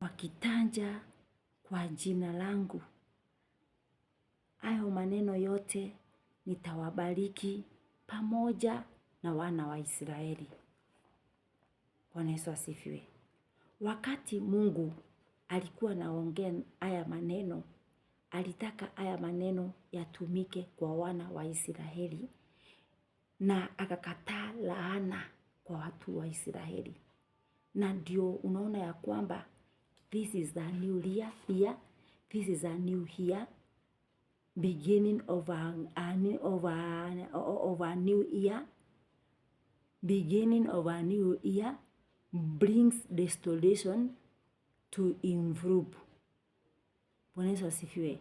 wakitanja kwa jina langu, hayo maneno yote nitawabariki pamoja na wana wa Israeli. Bwana Yesu asifiwe. Wakati Mungu alikuwa anaongea haya maneno, alitaka haya maneno yatumike kwa wana wa Israeli, na akakataa laana kwa watu wa Israeli. Na ndio unaona ya kwamba this is a new year, this is a new year, beginning of a new year, beginning of a new year brings restoration to improve. Bwana Yesu asifiwe.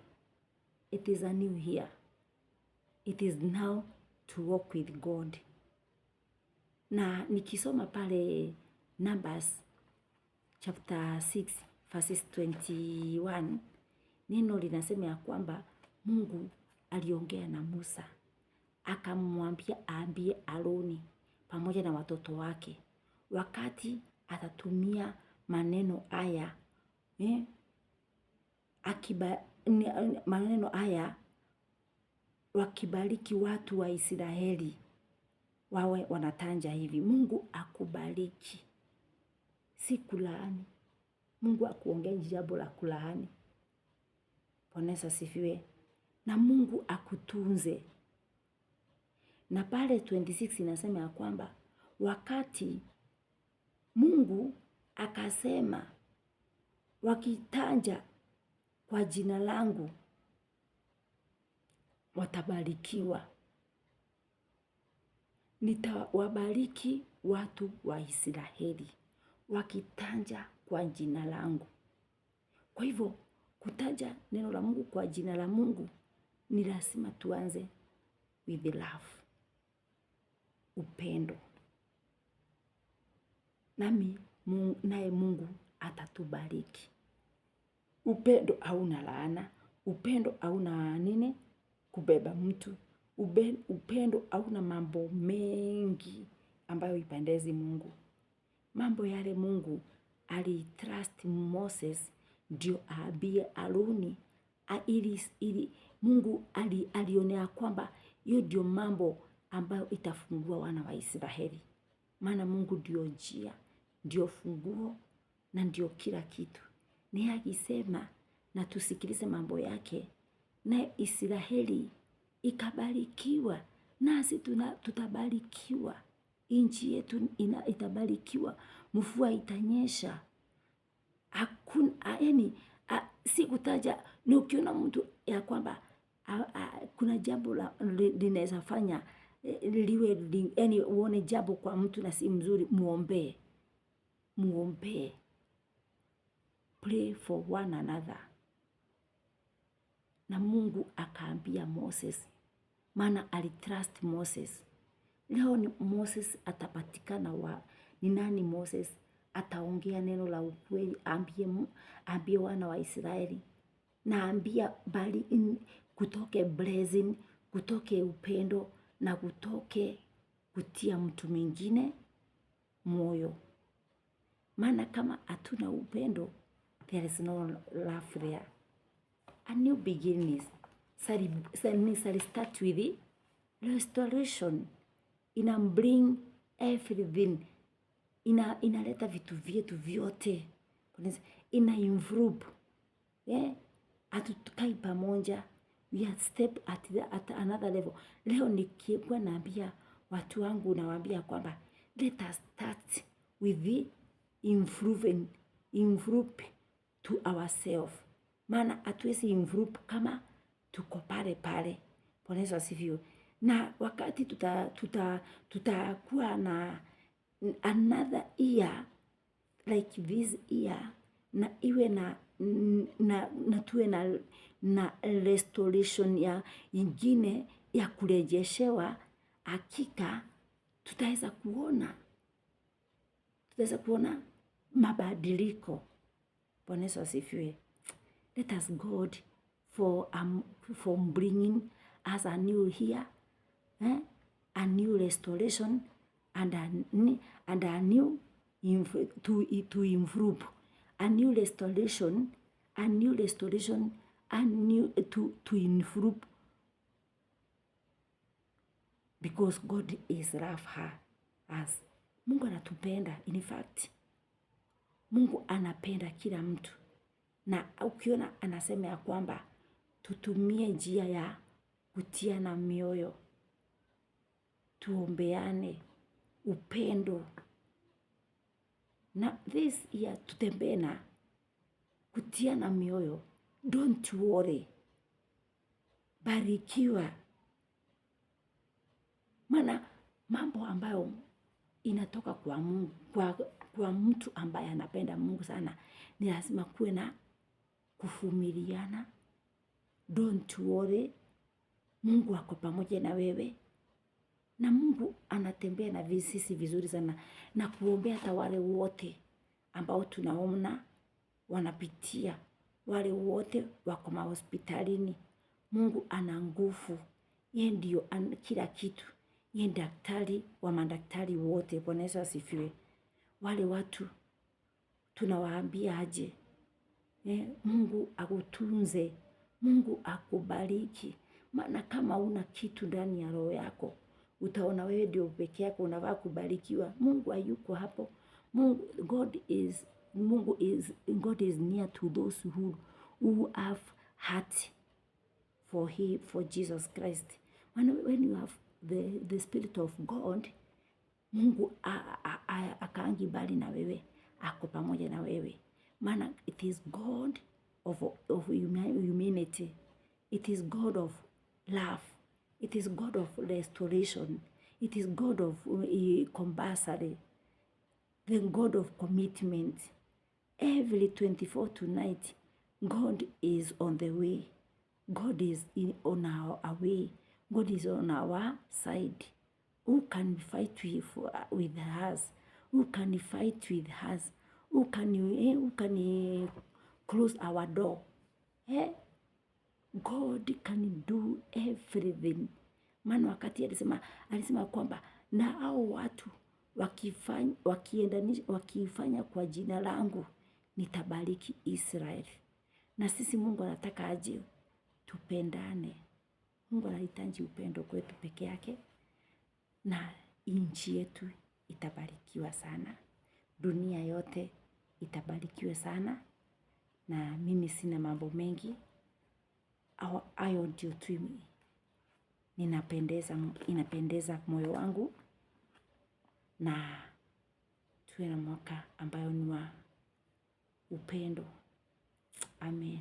It is a new year. It is now to walk with God. Na nikisoma pale Numbers chapter 6 verses 21, neno linasema ya kwamba Mungu aliongea na Musa, akamwambia aambie Aroni pamoja na watoto wake, wakati atatumia maneno haya maneno haya wakibariki watu wa Israeli, wawe wanatanja hivi: Mungu akubariki, si kulaani. Mungu akuongee jambo la kulaani. Bwana Yesu asifiwe. Na Mungu akutunze. Na pale 26 inasema ya kwamba wakati Mungu akasema wakitanja kwa jina langu watabarikiwa. Nitawabariki watu wa Israeli wakitanja kwa jina langu. Kwa hivyo kutaja neno la Mungu kwa jina la Mungu ni lazima tuanze with love, upendo. Naye Mungu atatubariki. Upendo hauna laana, upendo hauna kubeba mtu, upendo hauna mambo mengi ambayo ipendezi Mungu. Mambo yale Mungu alitrust Moses ndio aambie Aroni, ili Mungu alionea kwamba hiyo ndio mambo ambayo itafungua wana wa Israeli. Maana Mungu ndio njia, ndio funguo na ndio kila kitu. Ni akisema na tusikilize mambo yake, na Israeli ikabarikiwa, nasi tutabarikiwa. Nchi yetu itabarikiwa, mvua itanyesha. Si kutaja, ni ukiona mtu ya kwamba kuna jambo linaweza fanya liwe uone jambo kwa mtu na si mzuri, muombe. Pray for one another. Na Mungu akaambia Moses, maana alitrust Moses. Leo ni Moses atapatikana ni nani? Moses ataongea neno la ukweli, ambie wana wa Israeli, na ambia kutoke blessing, kutoke upendo, na kutoke kutia mtu mwingine moyo. Maana kama hatuna upendo, there is no love there. A new beginning start with restoration. Bring everything. Inaleta vitu vyetu vyote. Improve. Hatukai pamoja. We are step at another level. Leo nikiwa naambia watu wangu, nawaambia kwamba let us start with the improve to ourselves. Maana hatuwezi improve kama tuko pale. Bwana Yesu asifiwe. Na wakati tutakuwa na another year like this year, na iwe na tuwe na restoration ya ingine ya kurejeshewa, hakika tutaweza kuona mabadiliko. Bwana Yesu asifiwe. Let us God for bringing us a new year, a new restoration, and a new to improve a new restoration, a new restoration, a new to improve, because God is love her as. Mungu anatupenda. In fact, Mungu anapenda kila mtu, na ukiona anasema ya kwamba tutumie njia ya kutiana mioyo, tuombeane, upendo, na this year tutembee na kutiana mioyo. Don't worry, barikiwa. Maana mambo ambayo inatoka kwa Mungu, kwa mtu ambaye anapenda Mungu sana, ni lazima kuwe na kuvumiliana. Don't worry, Mungu ako pamoja na wewe, na Mungu anatembea na sisi vizuri sana, na kuombea hata wale wote ambao tunaona wanapitia, wale wote wako mahospitalini. Mungu ana nguvu, yeye ndio kila kitu. Yeye ni daktari wa madaktari wote. Bwana Yesu asifiwe. Wale watu tunawaambia aje? Mungu akutunze, Mungu akubariki. Maana kama una kitu ndani ya roho yako, utaona wewe ndio peke yako unafaa kubarikiwa. Mungu hayuko hapo. God is near to those who have heart for Jesus Christ. When you have the Spirit of God, Mungu akaangi bali na wewe, ako pamoja na wewe. Maana it is God of humanity. It is God of love. It is God of restoration. It is God of compassion. The God of commitment. Every 24 tonight, God is on the way. God is on our way. God is on our side. Who can fight with us? Who can fight with us? Who can close our door? God can do everything. Maana wakati alisema kwamba na hao watu wakifanya kwa jina langu nitabariki Israeli. Na sisi Mungu anataka aje? Tupendane. Mungu anahitaji upendo kwetu peke yake, na nchi yetu itabarikiwa sana. Dunia yote itabarikiwa sana. Na mimi sina mambo mengi. Hayo ndio tu inapendeza moyo wangu, na tuwe na mwaka ambayo ni wa upendo. Amen.